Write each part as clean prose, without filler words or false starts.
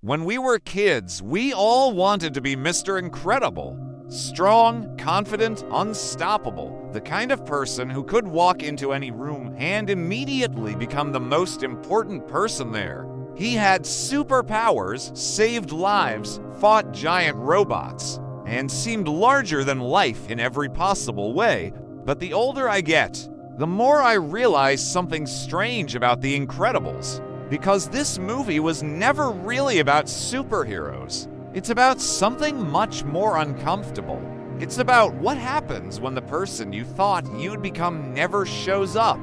When we were kids, we all wanted to be Mr. Incredible. Strong, confident, unstoppable. The kind of person who could walk into any room and immediately become the most important person there. He had superpowers, saved lives, fought giant robots, and seemed larger than life in every possible way. But the older I get, the more I realize something strange about The Incredibles. Because this movie was never really about superheroes. It's about something much more uncomfortable. It's about what happens when the person you thought you'd become never shows up.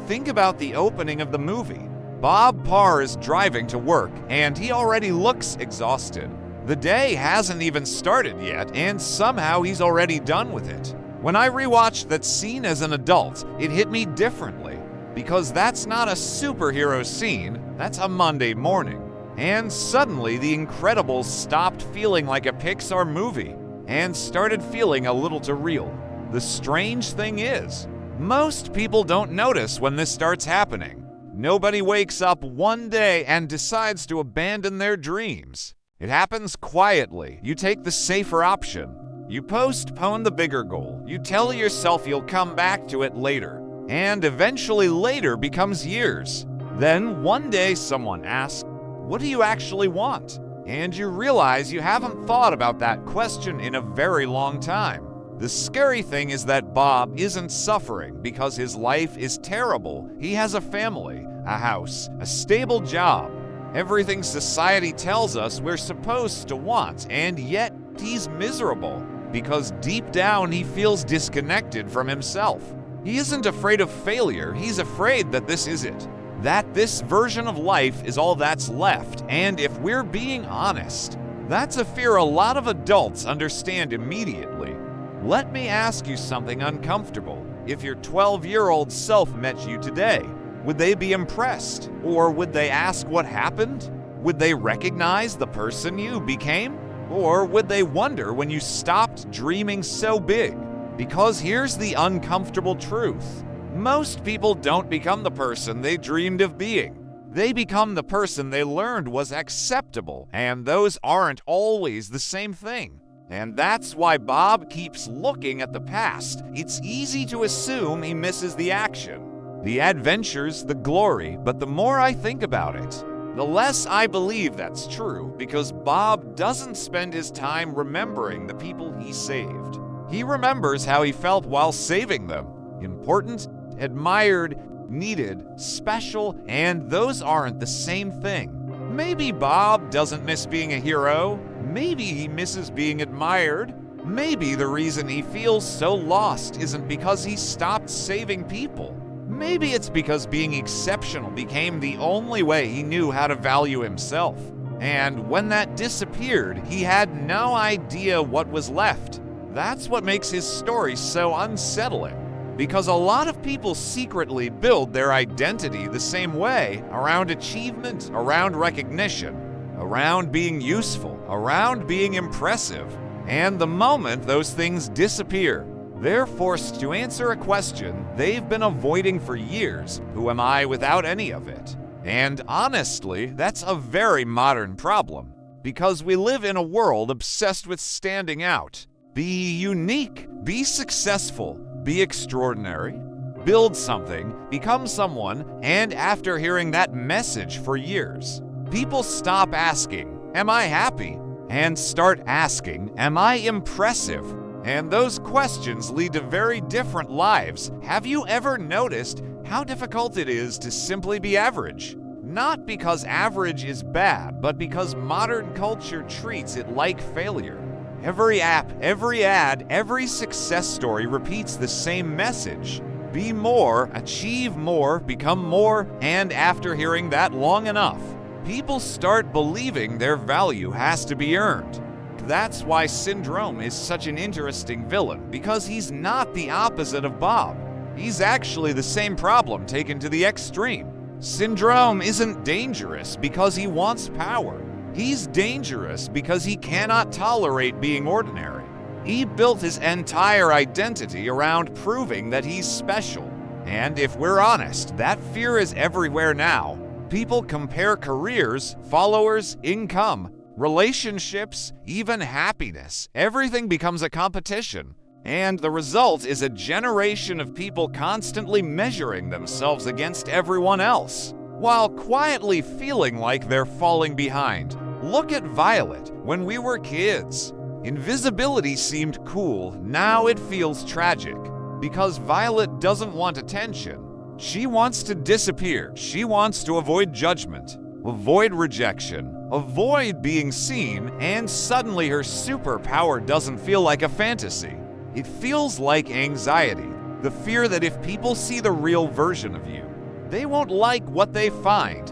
Think about the opening of the movie. Bob Parr is driving to work, and he already looks exhausted. The day hasn't even started yet, and somehow he's already done with it. When I rewatched that scene as an adult, it hit me differently. Because that's not a superhero scene, that's a Monday morning. And suddenly The Incredibles stopped feeling like a Pixar movie and started feeling a little too real. The strange thing is, most people don't notice when this starts happening. Nobody wakes up one day and decides to abandon their dreams. It happens quietly. You take the safer option. You postpone the bigger goal. You tell yourself you'll come back to it later. And eventually later becomes years. Then one day someone asks, "What do you actually want?" And you realize you haven't thought about that question in a very long time. The scary thing is that Bob isn't suffering because his life is terrible. He has a family, a house, a stable job, everything society tells us we're supposed to want, and yet he's miserable because deep down he feels disconnected from himself. He isn't afraid of failure, he's afraid that this is it. That this version of life is all that's left, and if we're being honest, that's a fear a lot of adults understand immediately. Let me ask you something uncomfortable. If your 12-year-old self met you today, would they be impressed? Or would they ask what happened? Would they recognize the person you became? Or would they wonder when you stopped dreaming so big? Because here's the uncomfortable truth. Most people don't become the person they dreamed of being. They become the person they learned was acceptable, and those aren't always the same thing. And that's why Bob keeps looking at the past. It's easy to assume he misses the action, the adventures, the glory, but the more I think about it, the less I believe that's true, because Bob doesn't spend his time remembering the people he saved. He remembers how he felt while saving them. Important, admired, needed, special, and those aren't the same thing. Maybe Bob doesn't miss being a hero. Maybe he misses being admired. Maybe the reason he feels so lost isn't because he stopped saving people. Maybe it's because being exceptional became the only way he knew how to value himself. And when that disappeared, he had no idea what was left. That's what makes his story so unsettling. Because a lot of people secretly build their identity the same way, around achievement, around recognition, around being useful, around being impressive. And the moment those things disappear, they're forced to answer a question they've been avoiding for years: who am I without any of it? And honestly, that's a very modern problem, because we live in a world obsessed with standing out. Be unique, be successful, be extraordinary, build something, become someone, and after hearing that message for years, people stop asking, "Am I happy?" and start asking, "Am I impressive?" And those questions lead to very different lives. Have you ever noticed how difficult it is to simply be average? Not because average is bad, but because modern culture treats it like failure. Every app, every ad, every success story repeats the same message. Be more, achieve more, become more, and after hearing that long enough, people start believing their value has to be earned. That's why Syndrome is such an interesting villain, because he's not the opposite of Bob. He's actually the same problem taken to the extreme. Syndrome isn't dangerous because he wants power. He's dangerous because he cannot tolerate being ordinary. He built his entire identity around proving that he's special. And if we're honest, that fear is everywhere now. People compare careers, followers, income, relationships, even happiness. Everything becomes a competition. And the result is a generation of people constantly measuring themselves against everyone else, while quietly feeling like they're falling behind. Look at Violet. When we were kids, invisibility seemed cool. Now it feels tragic, because Violet doesn't want attention. She wants to disappear. She wants to avoid judgment, avoid rejection, avoid being seen, and suddenly her superpower doesn't feel like a fantasy. It feels like anxiety, the fear that if people see the real version of you, they won't like what they find.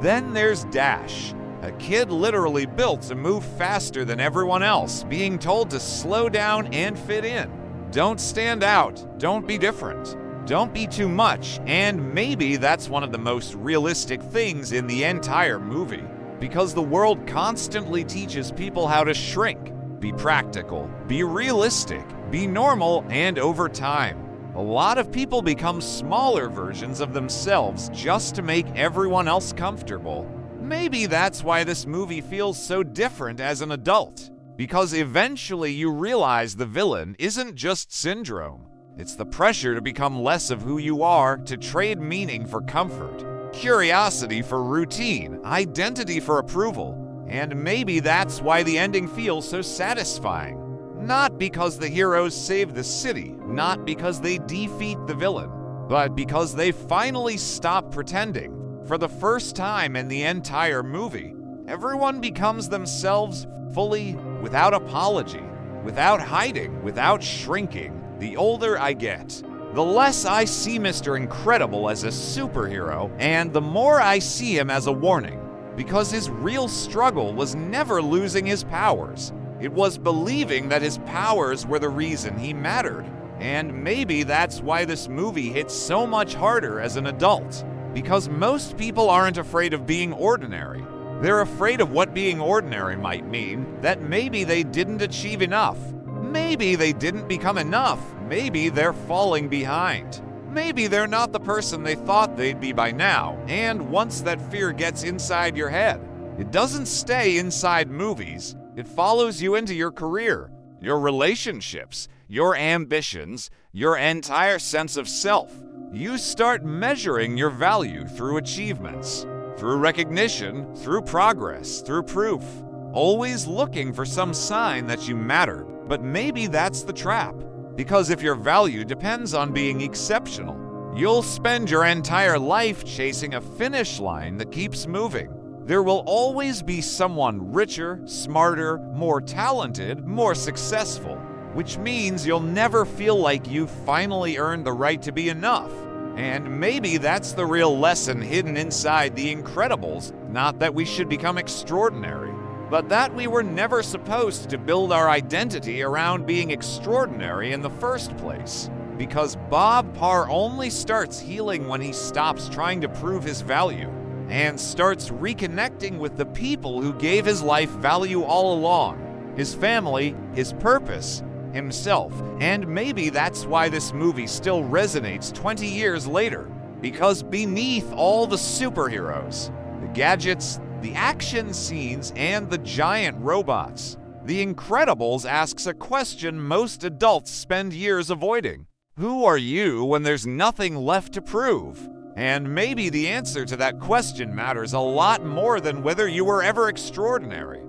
Then there's Dash, a kid literally built to move faster than everyone else, being told to slow down and fit in. Don't stand out, don't be different, don't be too much, and maybe that's one of the most realistic things in the entire movie, because the world constantly teaches people how to shrink, be practical, be realistic, be normal, and over time, a lot of people become smaller versions of themselves just to make everyone else comfortable. Maybe that's why this movie feels so different as an adult, because eventually you realize the villain isn't just syndrome. It's the pressure to become less of who you are, to trade meaning for comfort, curiosity for routine, identity for approval. And maybe that's why the ending feels so satisfying. Not because the heroes save the city, not because they defeat the villain, but because they finally stop pretending. For the first time in the entire movie, everyone becomes themselves fully, without apology, without hiding, without shrinking. The older I get, the less I see Mr. Incredible as a superhero, and the more I see him as a warning, because his real struggle was never losing his powers. It was believing that his powers were the reason he mattered. And maybe that's why this movie hits so much harder as an adult. Because most people aren't afraid of being ordinary. They're afraid of what being ordinary might mean, that maybe they didn't achieve enough. Maybe they didn't become enough. Maybe they're falling behind. Maybe they're not the person they thought they'd be by now. And once that fear gets inside your head, it doesn't stay inside movies. It follows you into your career, your relationships, your ambitions, your entire sense of self. You start measuring your value through achievements, through recognition, through progress, through proof, always looking for some sign that you matter. But maybe that's the trap, because if your value depends on being exceptional, you'll spend your entire life chasing a finish line that keeps moving. There will always be someone richer, smarter, more talented, more successful, which means you'll never feel like you've finally earned the right to be enough. And maybe that's the real lesson hidden inside The Incredibles, not that we should become extraordinary, but that we were never supposed to build our identity around being extraordinary in the first place. Because Bob Parr only starts healing when he stops trying to prove his value, and starts reconnecting with the people who gave his life value all along, his family, his purpose, himself. And maybe that's why this movie still resonates 20 years later, because beneath all the superheroes, the gadgets, the action scenes, and the giant robots, The Incredibles asks a question most adults spend years avoiding. Who are you when there's nothing left to prove? And maybe the answer to that question matters a lot more than whether you were ever extraordinary.